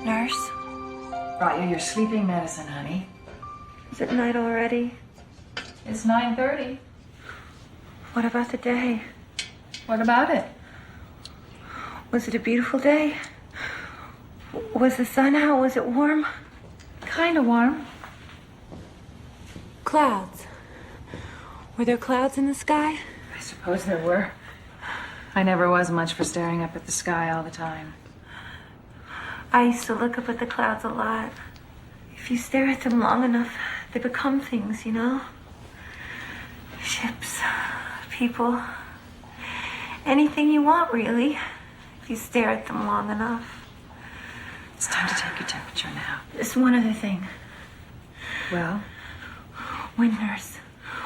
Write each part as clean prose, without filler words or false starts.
Nurse? Brought you your sleeping medicine, honey. Is it night already? It's 9:30. What about the day? What about it? Was it a beautiful day? Was the sun out? Was it warm? Kind of warm. Clouds. Were there clouds in the sky? I suppose there were. I never was much for staring up at the sky all the time. I used to look up at the clouds a lot. If you stare at them long enough, they become things, you know? Ships, people, anything you want, really, if you stare at them long enough. It's time to take your temperature now. Just one other thing. Well? When, nurse?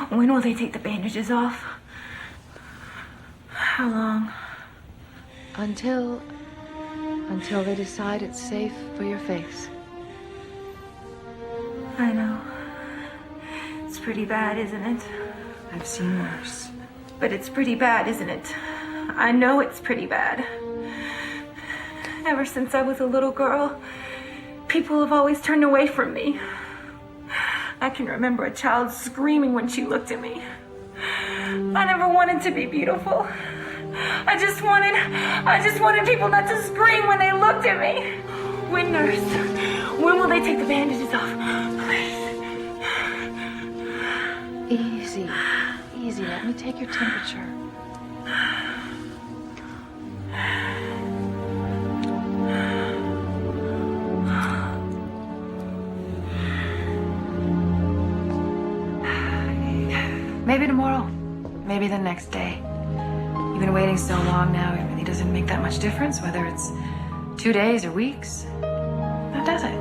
When will they take the bandages off? How long? Until they decide it's safe for your face. I know. It's pretty bad, isn't it? I've seen worse. But it's pretty bad, isn't it? I know it's pretty bad. Ever since I was a little girl, people have always turned away from me. I can remember a child screaming when she looked at me. I never wanted to be beautiful. I just wanted people not to scream when they looked at me. When, nurse? When will they take the bandages off? Please. Easy. Let me take your temperature. Maybe tomorrow. Maybe the next day. You've been waiting so long now, it really doesn't make that much difference whether it's 2 days or weeks. Now does it?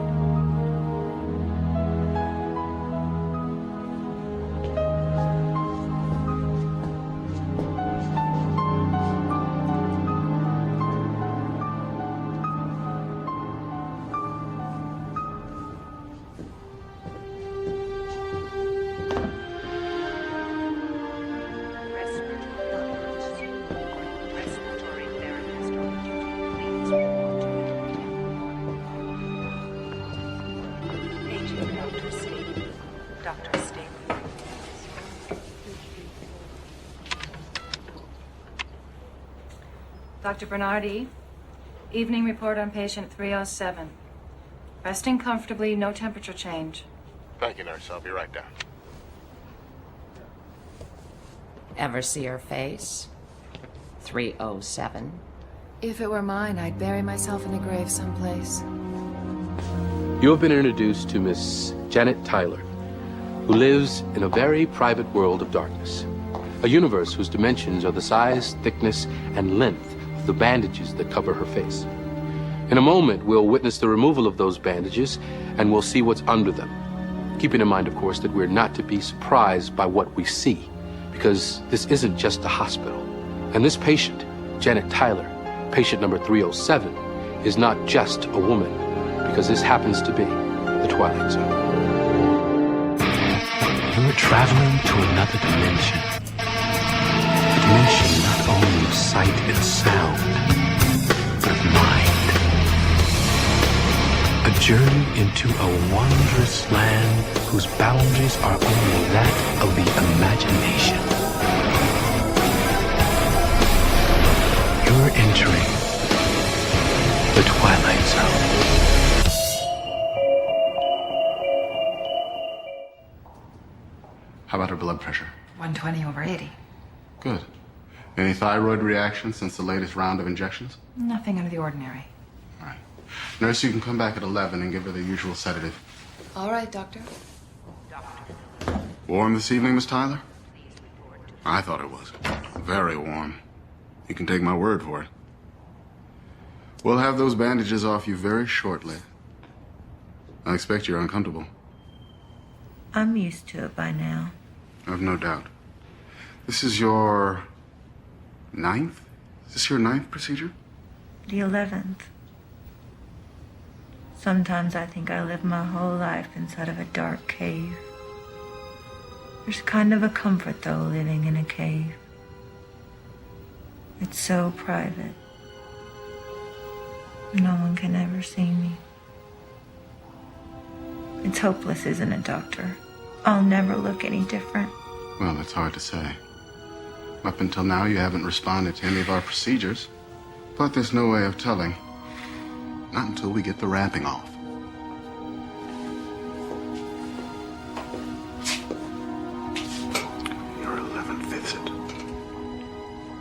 Dr. Bernardi, evening report on patient 307. Resting comfortably, no temperature change. Thank you, nurse. I'll be right down. Ever see her face? 307. If it were mine, I'd bury myself in a grave someplace. You have been introduced to Miss Janet Tyler, who lives in a very private world of darkness. A universe whose dimensions are the size, thickness, and length of the bandages that cover her face. In a moment, we'll witness the removal of those bandages, and we'll see what's under them. Keeping in mind, of course, that we're not to be surprised by what we see, because this isn't just a hospital. And this patient, Janet Tyler, patient number 307, is not just a woman, because this happens to be the Twilight Zone. You're traveling to another dimension. A dimension not only of sight and sound, but of mind. A journey into a wondrous land whose boundaries are only that of the imagination. You're entering the Twilight Zone. How about her blood pressure? 120/80. Good. Any thyroid reaction since the latest round of injections? Nothing out of the ordinary. All right. Nurse, you can come back at 11 and give her the usual sedative. All right, doctor. Warm this evening, Miss Tyler? I thought it was. Very warm. You can take my word for it. We'll have those bandages off you very shortly. I expect you're uncomfortable. I'm used to it by now. I've no doubt. This is your 9th? Is this your 9th procedure? The 11th. Sometimes I think I lived my whole life inside of a dark cave. There's kind of a comfort, though, living in a cave. It's so private. No one can ever see me. It's hopeless, isn't it, Doctor? I'll never look any different. Well, that's hard to say. Up until now, you haven't responded to any of our procedures. But there's no way of telling. Not until we get the wrapping off. You're 11/5 it.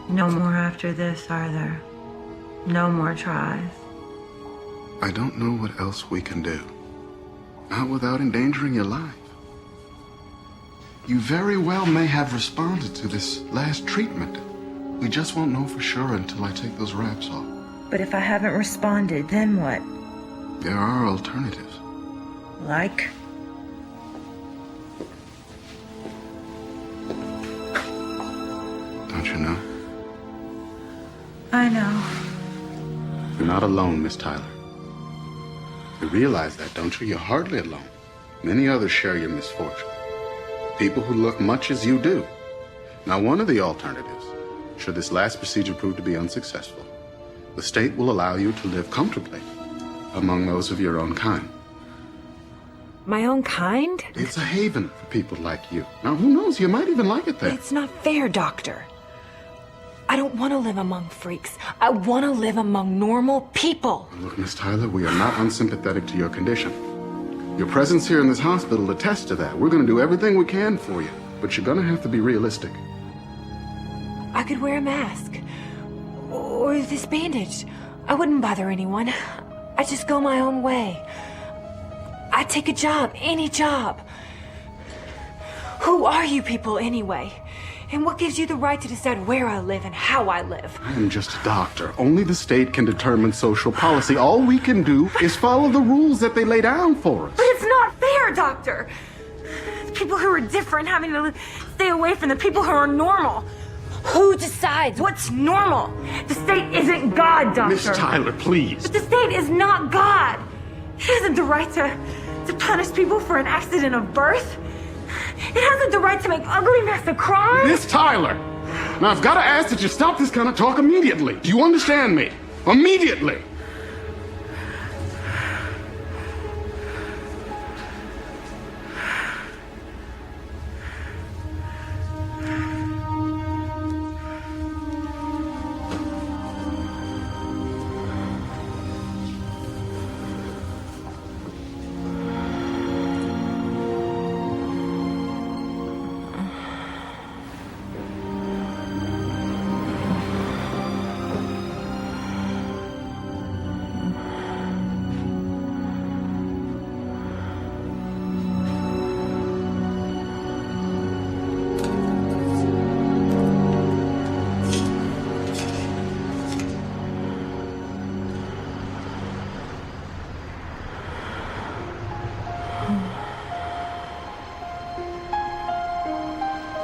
No more after this, are there? No more tries. I don't know what else we can do. Not without endangering your life. You very well may have responded to this last treatment. We just won't know for sure until I take those wraps off. But if I haven't responded, then what? There are alternatives. Like? Don't you know? I know. You're not alone, Miss Tyler. You realize that, don't you? You're hardly alone. Many others share your misfortune. People who look much as you do. Now, one of the alternatives, should this last procedure prove to be unsuccessful, the state will allow you to live comfortably among those of your own kind. My own kind? It's a haven for people like you. Now, who knows? You might even like it there. It's not fair, Doctor. I don't want to live among freaks. I want to live among normal people. Look, Miss Tyler, we are not unsympathetic to your condition. Your presence here in this hospital attests to that. We're going to do everything we can for you, but you're going to have to be realistic. I could wear a mask. Or this bandage. I wouldn't bother anyone. I'd just go my own way. I'd take a job, any job. Who are you people anyway? And what gives you the right to decide where I live and how I live? I am just a doctor. Only the state can determine social policy. All we can do is follow the rules that they lay down for us. But it's not fair, Doctor. The people who are different having to stay away from the people who are normal. Who decides what's normal? The state isn't God, Doctor. Miss Tyler, please. But the state is not God. It hasn't the right to punish people for an accident of birth. It hasn't the right to make ugliness a crime. Miss Tyler! Now, I've got to ask that you stop this kind of talk immediately. Do you understand me? Immediately!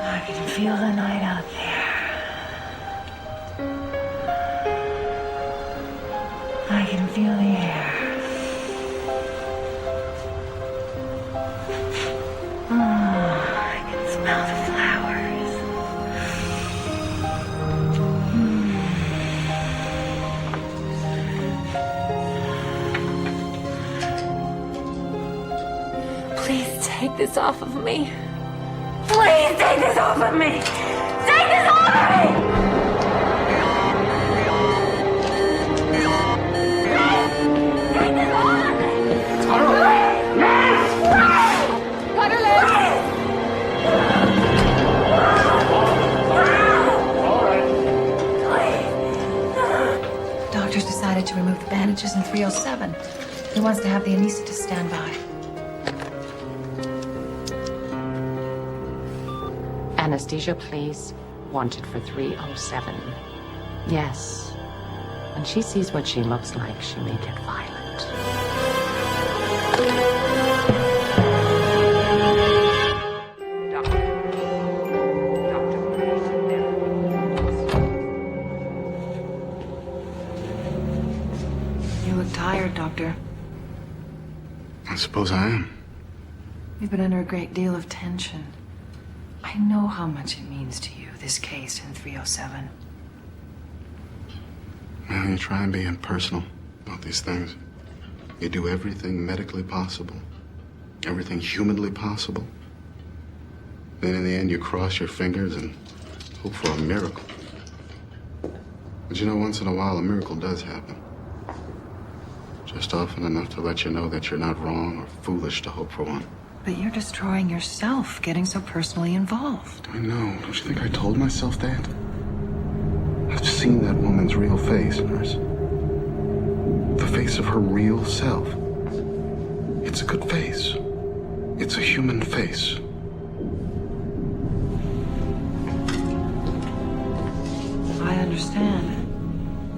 I can feel the night out there. I can feel the air. I can smell the flowers. Please take this off of me. Please take this off of me! Take this off of me! Please! Take this off of me! Cut her leg! Doctors decided to remove the bandages in 307. He wants to have the anesthetist stand by. Anesthesia, please. Wanted for 307. Yes. When she sees what she looks like, she may get violent. You look tired, Doctor. I suppose I am. You've been under a great deal of tension. I know how much it means to you, this case in 307. Well, you try and be impersonal about these things. You do everything medically possible. everything humanly possible. Then in the end, you cross your fingers and hope for a miracle. But you know, once in a while, a miracle does happen. Just often enough to let you know that you're not wrong or foolish to hope for one. But you're destroying yourself, getting so personally involved. I know. Don't you think I told myself that? I've seen that woman's real face, nurse. The face of her real self. It's a good face. It's a human face. I understand.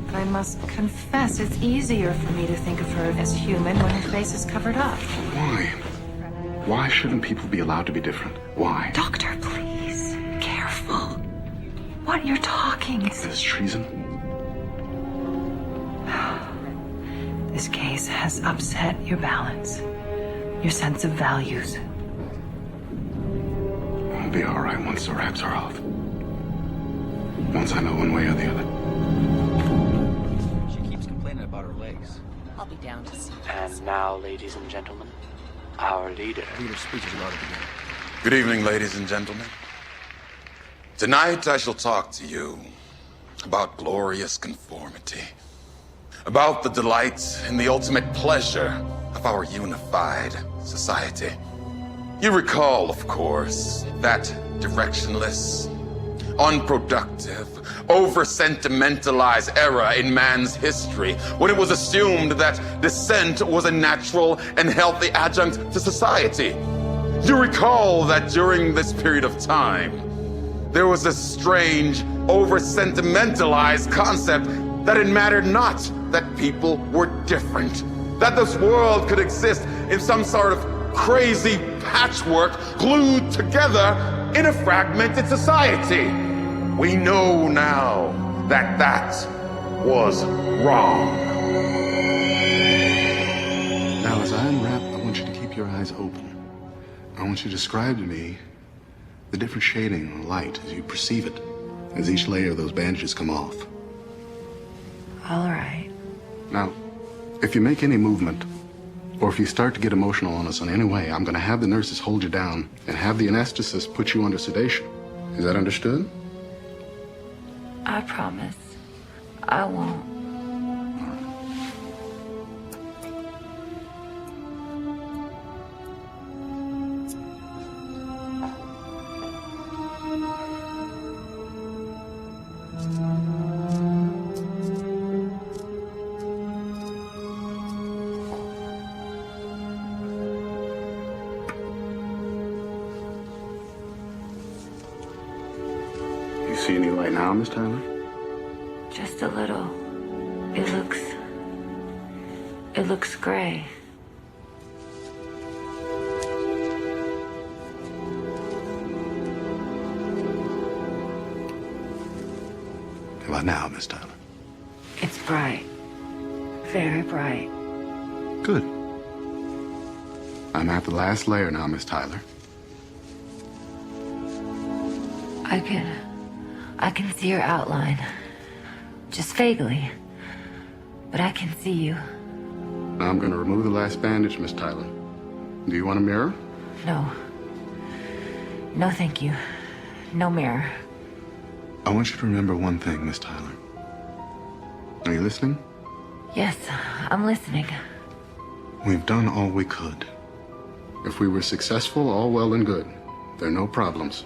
But I must confess, it's easier for me to think of her as human when her face is covered up. Why? Why shouldn't people be allowed to be different? Why? Doctor, please. Careful. What you're talking is... This treason? This case has upset your balance. Your sense of values. I'll be all right once the wraps are off. Once I know one way or the other. She keeps complaining about her legs. I'll be down to see. And now, ladies and gentlemen, our leader. Leader's speech is about to begin. Good evening, ladies and gentlemen. Tonight I shall talk to you about glorious conformity, about the delight and the ultimate pleasure of our unified society. You recall, of course, that directionless, unproductive, over-sentimentalized era in man's history when it was assumed that dissent was a natural and healthy adjunct to society. You recall that during this period of time, there was this strange, over-sentimentalized concept that it mattered not that people were different, that this world could exist in some sort of crazy patchwork glued together in a fragmented society. We know now that that was wrong. Now, as I unwrap, I want you to keep your eyes open. I want you to describe to me the different shading of light as you perceive it, as each layer of those bandages come off. All right. Now, if you make any movement, or if you start to get emotional on us in any way, I'm going to have the nurses hold you down and have the anesthetist put you under sedation. Is that understood? I promise. I won't. You see any light now, Miss Tyler? Just a little. It looks gray. How about now, Miss Tyler? It's bright. Very bright. Good. I'm at the last layer now, Miss Tyler. I can see your outline. Just vaguely. But I can see you. Now I'm going to remove the last bandage, Miss Tyler. Do you want a mirror? No. No, thank you. No mirror. I want you to remember one thing, Miss Tyler. Are you listening? Yes, I'm listening. We've done all we could. If we were successful, all well and good. There are no problems.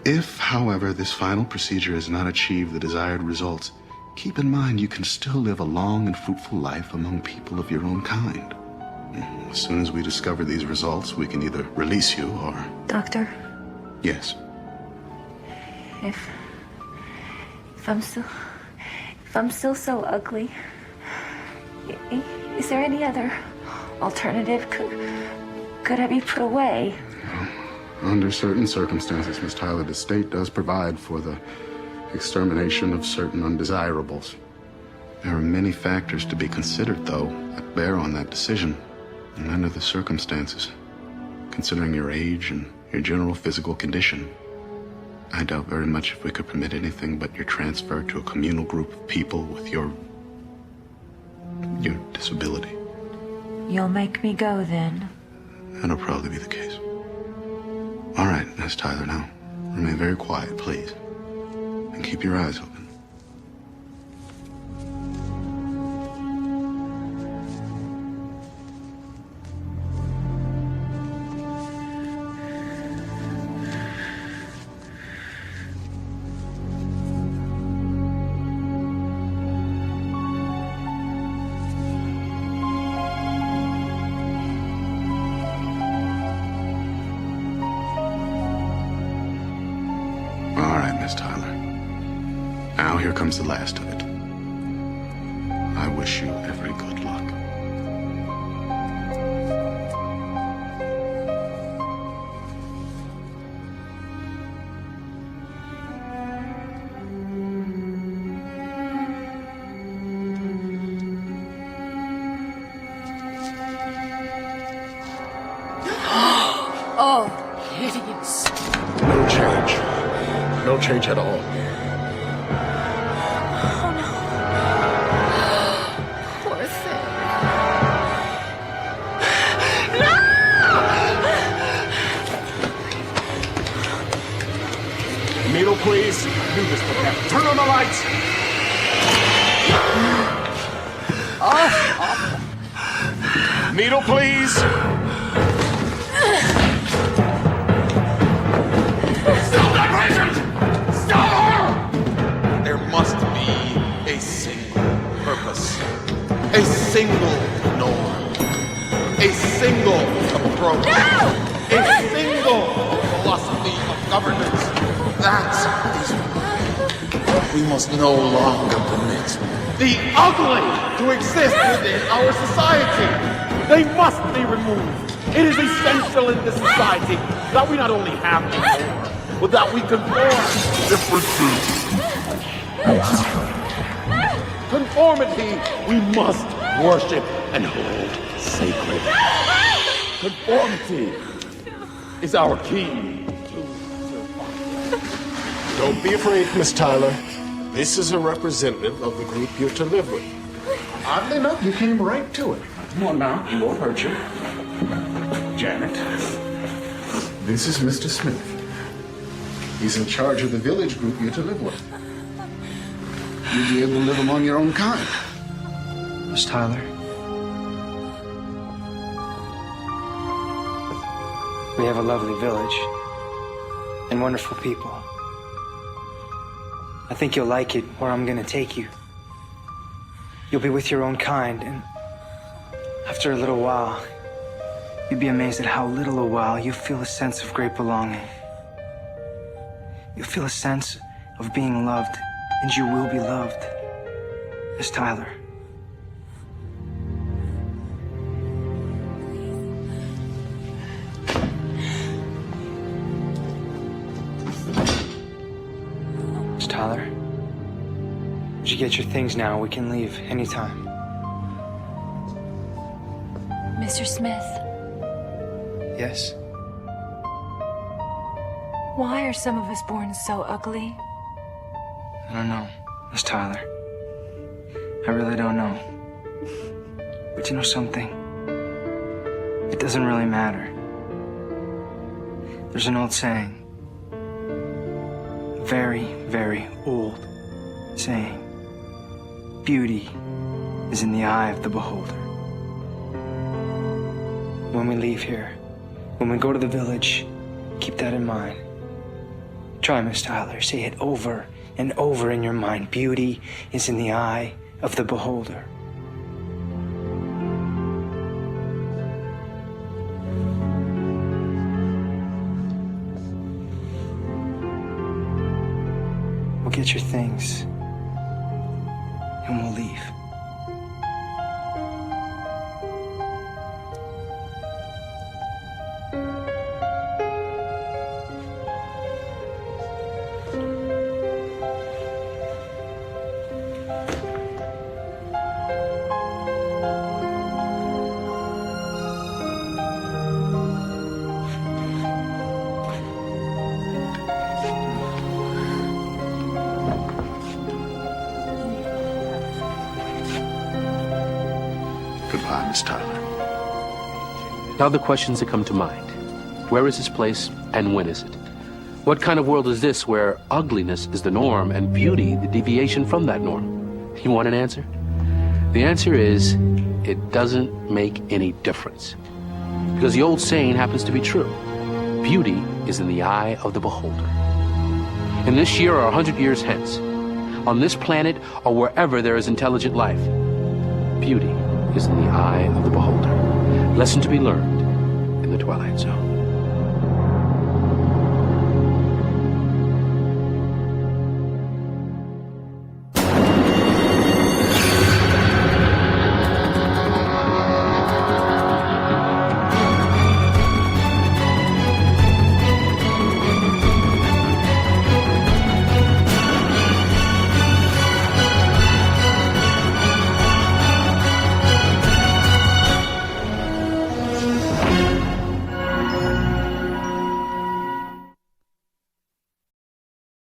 If, however, this final procedure has not achieved the desired results, keep in mind you can still live a long and fruitful life among people of your own kind. As soon as we discover these results, we can either release you or... Doctor? Yes. If I'm still so ugly, is there any other alternative? Could I be put away? Under certain circumstances, Miss Tyler, the state does provide for the extermination of certain undesirables. There are many factors to be considered, though, that bear on that decision. And under the circumstances, considering your age and your general physical condition, I doubt very much if we could permit anything but your transfer to a communal group of people with your disability. You'll make me go then? That'll probably be the case. All right, Miss Tyler, now remain very quiet, please. And keep your eyes open. All right, Miss Tyler. Now here comes the last of it. I wish you every good luck. Oh, hideous. No change. No change at all. Oh, no. Poor thing. Needle, please. Do this for them. Turn on the lights. Needle, please. Stop that patient! Stop her! There must be a single purpose, a single norm, a single approach, a single philosophy of governance. That is why we must no longer permit the ugly to exist within our society. They must be removed. It is essential in this society that we not only have the norm, but that we conform differences. Conformity we must worship and hold sacred. Conformity is our key to survival. Don't be afraid, Miss Tyler. This is a representative of the group you're to live with. Oddly enough, you came right to it. Come on now, he won't hurt you. Janet. This is Mr. Smith. He's in charge of the village group you're to live with. You'll be able to live among your own kind. Miss Tyler. We have a lovely village and wonderful people. I think you'll like it where I'm gonna take you. You'll be with your own kind, and after a little while, you'd be amazed at how little a while you feel a sense of great belonging. You'll feel a sense of being loved, and you will be loved, Miss Tyler. Miss Tyler, would you get your things now? We can leave anytime. Mr. Smith, Yes? why are some of us born so ugly? I don't know, Miss Tyler. I really don't know. But you know something? It doesn't really matter. There's an old saying. A very, very old saying. Beauty is in the eye of the beholder. When we leave here, when we go to the village, keep that in mind. Try, Miss Tyler, say it over and over in your mind. Beauty is in the eye of the beholder. We'll get your things, and we'll leave. Goodbye, Miss Tyler. Now the questions that come to mind. Where is this place and when is it? What kind of world is this where ugliness is the norm and beauty the deviation from that norm? You want an answer? The answer is, it doesn't make any difference. Because the old saying happens to be true. Beauty is in the eye of the beholder. In this year or 100 years hence, on this planet or wherever there is intelligent life, beauty is in the eye of the beholder. Lesson to be learned in the Twilight Zone.